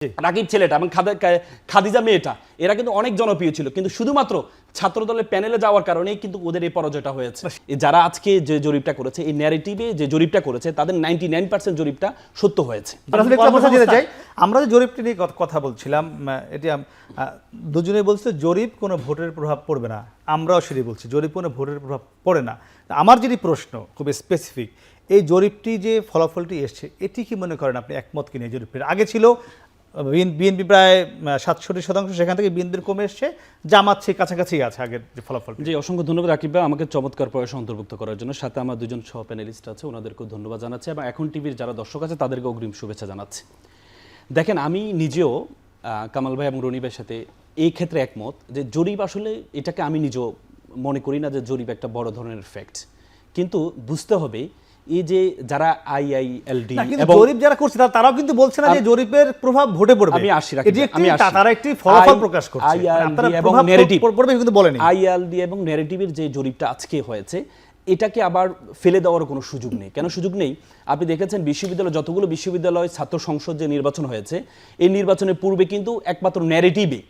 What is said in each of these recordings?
রাকিব ছেলেটা এবং খাদিজা মেয়েটা এরা কিন্তু অনেক জনপ্রিয় ছিল, কিন্তু শুধুমাত্র ছাত্র দলের প্যানেলে যাওয়ার কারণেই কিন্তু ওদের এই পরাজয়টা হয়েছে। যারা আজকে যে জরিপটা করেছে, এই ন্যারেটিভে যে জরিপটা করেছে, তাদের 99% জরিপটা সত্য হয়েছে। আমরা যে জরিপটি নিয়ে কথা বলছিলাম, এটি দুজনেই বলছে জরিপ কোনো ভোটের প্রভাব পড়বে না, আমরাও সেটি বলছি জরিপ কোনো ভোটের প্রভাব পড়ে না। আমার যেটি প্রশ্ন খুব স্পেসিফিক, এই জরিপটি যে ফলাফলটি এসছে এটি কি মনে করেন আপনি একমত কিনা? এই জরিপের আগে ছিল বিএনপি প্রায় 67%, সেখান থেকে বিএনপির কমে এসছে, জামাত সেই কাছাকাছি আছে আগের যে ফলাফল। জি, অসংখ্য ধন্যবাদ রাকিব ভাই আমাকে চমৎকার প্রয়াসে অন্তর্ভুক্ত করার জন্য। সাথে আমার দুজন সহ প্যানেলিস্ট আছে, ওনাদেরকেও ধন্যবাদ জানাচ্ছি এবং এখন টিভির যারা দর্শক আছে তাদেরকে অগ্রিম শুভেচ্ছা জানাচ্ছি। দেখেন, আমি নিজেও কামাল ভাই এবং রনি ভাইয়ের সাথে এই ক্ষেত্রে একমত যে জরিপ আসলে এটাকে আমি নিজেও মনে করি না যে জরিপ একটা বড় ধরনের ফ্যাক্ট, কিন্তু বুঝতে হবে এই যে যারা আইআইএলডি এবং জরিপ যারা করছে তারাও কিন্তু বলছে না যে জরিপের প্রভাব ভোটে পড়বে। তারা একটি ফলাফল প্রকাশ করছে, আইআইএলডি এবং ন্যারেটিভ পড়বে কিন্তু বলেনি। আইআইএলডি এবং ন্যারেটিভের যে জরিপটা আজকে হয়েছে, এটাকে আবার ফেলে দেওয়ার কোনো সুযোগ নেই। কেন সুযোগ নেই? আপনি দেখেছেন বিশ্ববিদ্যালয়, যতগুলো বিশ্ববিদ্যালয় ছাত্র সংসদ যে নির্বাচন হয়েছে, এই নির্বাচনের পূর্বে কিন্তু একমাত্র ন্যারেটিভে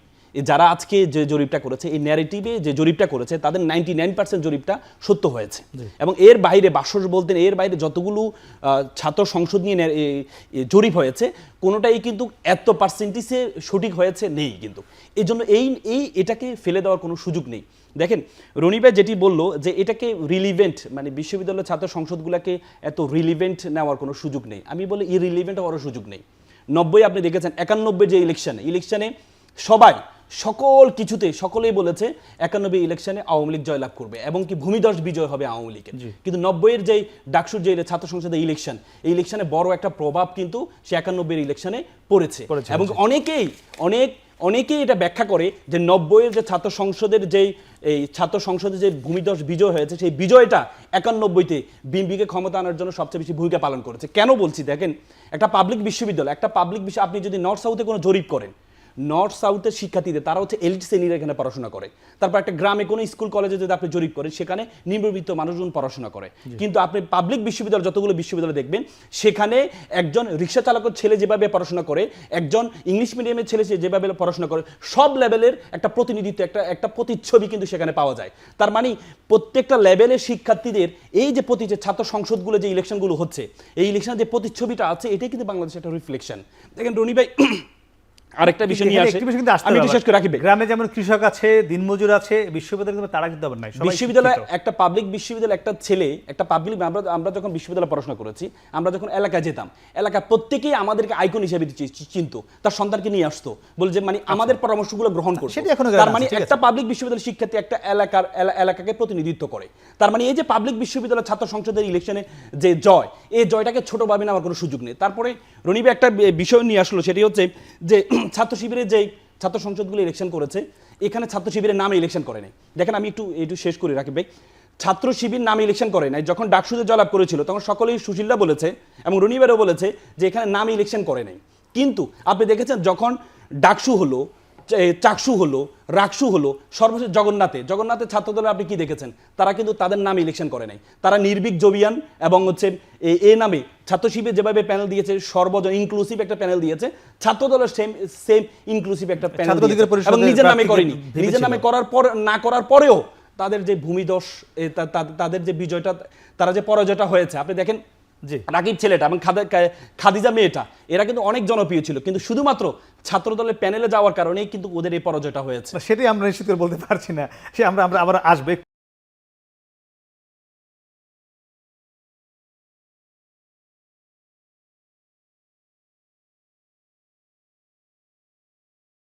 যারা আজকে যে জরিপটা করেছে, এই ন্যারেটিভে যে জরিপটা করেছে, তাদের 99% জরিপটা সত্য হয়েছে। এবং এর বাইরে বাসস বলতেন, এর বাইরে যতগুলো ছাত্র সংসদ নিয়ে জরিপ হয়েছে, কোনোটাই কিন্তু এত পার্সেন্টেজে সঠিক হয়েছে নেই। কিন্তু এই জন্য এটাকে ফেলে দেওয়ার কোনো সুযোগ নেই। দেখেন, রনি ভাই যেটি বললো যে এটাকে রিলিভেন্ট, মানে বিশ্ববিদ্যালয় ছাত্র সংসদগুলোকে এত রিলিভেন্ট নেওয়ার কোনো সুযোগ নেই। আমি বলি ইরিলিভেন্ট হওয়ার সুযোগ নেই। 90 আপনি দেখেছেন, 91 যে ইলেকশনে সবাই সকল কিছুতে সকলেই বলেছে 91 ইলেকশনে আওয়ামী লীগ জয়লাভ করবে এবং কি ভূমিধস বিজয় হবে আওয়ামী লীগের। কিন্তু 90-এর যে ডাকসুর যে ছাত্র সংসদের ইলেকশন, এই ইলেকশনে বড় একটা প্রভাব কিন্তু সে 91-এর ইলেকশনে পড়েছে। এবং অনেকেই এটা ব্যাখ্যা করে যে 90-এর যে ছাত্র সংসদের যে ভূমিধস বিজয় হয়েছে, সেই বিজয়টা 91-তে বিএনপিকে ক্ষমতা আনার জন্য সবচেয়ে বেশি ভূমিকা পালন করেছে। কেন বলছি? দেখেন, একটা পাবলিক বিশ্ববিদ্যালয়, আপনি যদি নর্থ সাউথে কোনো জরিপ করেন, নর্থ সাউথের শিক্ষার্থীদের, তারা হচ্ছে এলিট শ্রেণীর এখানে পড়াশোনা করে। তারপর একটা গ্রামে কোনো স্কুল কলেজে যদি আপনি জরিপ করেন, সেখানে নিম্নবিত্ত মানুষজন পড়াশোনা করে। কিন্তু আপনি পাবলিক বিশ্ববিদ্যালয়, যতগুলো বিশ্ববিদ্যালয় দেখবেন, সেখানে একজন রিক্সা চালকের ছেলে যেভাবে পড়াশোনা করে, একজন ইংলিশ মিডিয়ামের ছেলে যেভাবে পড়াশোনা করে, সব লেভেলের একটা প্রতিনিধিত্ব, একটা প্রতিচ্ছবি কিন্তু সেখানে পাওয়া যায়। তার মানে প্রত্যেকটা লেভেলের শিক্ষার্থীদের এই যে ছাত্র সংসদগুলো যে ইলেকশনগুলো হচ্ছে, এই ইলেকশনের যে প্রতিচ্ছবিটা আছে, এটাই কিন্তু বাংলাদেশের একটা রিফ্লেকশন। দেখেন রনি ভাই, আরেকটা বিষয় নিয়ে আসে, আমি বিশেষ করে রাখি, গ্রামে যেমন কৃষক আছে, দিনমজুর আছে, বিশ্ববিদ্যালয় তারা কিন্তু আবার নাই। বিশ্ববিদ্যালয়, একটা পাবলিক বিশ্ববিদ্যালয়, একটা ছেলে, একটা পাবলিক, আমরা যখন বিশ্ববিদ্যালয়ে পড়াশোনা করেছি, আমরা যখন এলাকায় যেতাম, এলাকা প্রত্যেকেই আমাদেরকে আইকন হিসেবে চিনতো, তার সন্তানকে নিয়ে আসতো, বলে যে মানে আমাদের পরামর্শগুলো গ্রহণ করতো। তার মানে একটা পাবলিক বিশ্ববিদ্যালয় শিক্ষার্থী একটা এলাকাকে প্রতিনিধিত্ব করে। তার মানে এই যে পাবলিক বিশ্ববিদ্যালয় ছাত্র সংসদের ইলেকশনে যে জয়, এই জয়টাকে ছোট ভাবে নেওয়ার কোনো সুযোগ নেই। তারপরে রনি ভাই একটা বিষয় নিয়ে আসলো, সেটি হচ্ছে যে ছাত্র শিবিরের যে ছাত্র সংসদগুলো ইলেকশন করেছে, এখানে ছাত্র শিবিরের নামে ইলেকশন করে নাই। দেখেন, আমি একটু শেষ করে রাখি ভাই, ছাত্র শিবির নামে ইলেকশন করে নাই। যখন ডাকসুতে জয়লাভ করেছিল, তখন সকলেই সুশীলরা বলেছে এবং রনিবারও বলেছে যে এখানে নামে ইলেকশন করে নাই। কিন্তু আপনি দেখেছেন, যখন ডাকসু হলো, চাকসু হলো, রাকসু হলো, সর্বশেষ জগন্নাথে ছাত্রদলে আপনি কি দেখেছেন? তারা কিন্তু তাদের নামে ইলেকশন করে নাই। তারা নির্ভীক জবিয়ান এবং এ নামে ছাত্র শিবির যেভাবে প্যানেল দিয়েছে, সর্বজন ইনক্লুসিভ একটা প্যানেল দিয়েছে, ছাত্রদলের সেম ইনক্লুসিভ একটা প্যানেল এবং নিজের নামে করেনি। নিজের নামে করার পরেও তাদের যে ভূমিধস, তাদের যে বিজয়টা, তারা যে পরাজয়টা হয়েছে, আপনি দেখেন রাকিব ছেলেটা এবং খাদিজা মেয়েটা এরা কিন্তু অনেক জনপ্রিয় ছিল, কিন্তু শুধুমাত্র ছাত্র দলের প্যানেলে যাওয়ার কারণেই কিন্তু ওদের এই পরাজয়টা হয়েছে। সেটাই আমরা নিশ্চিত করে বলতে পারছি না, সে আমরা আবার আসবে।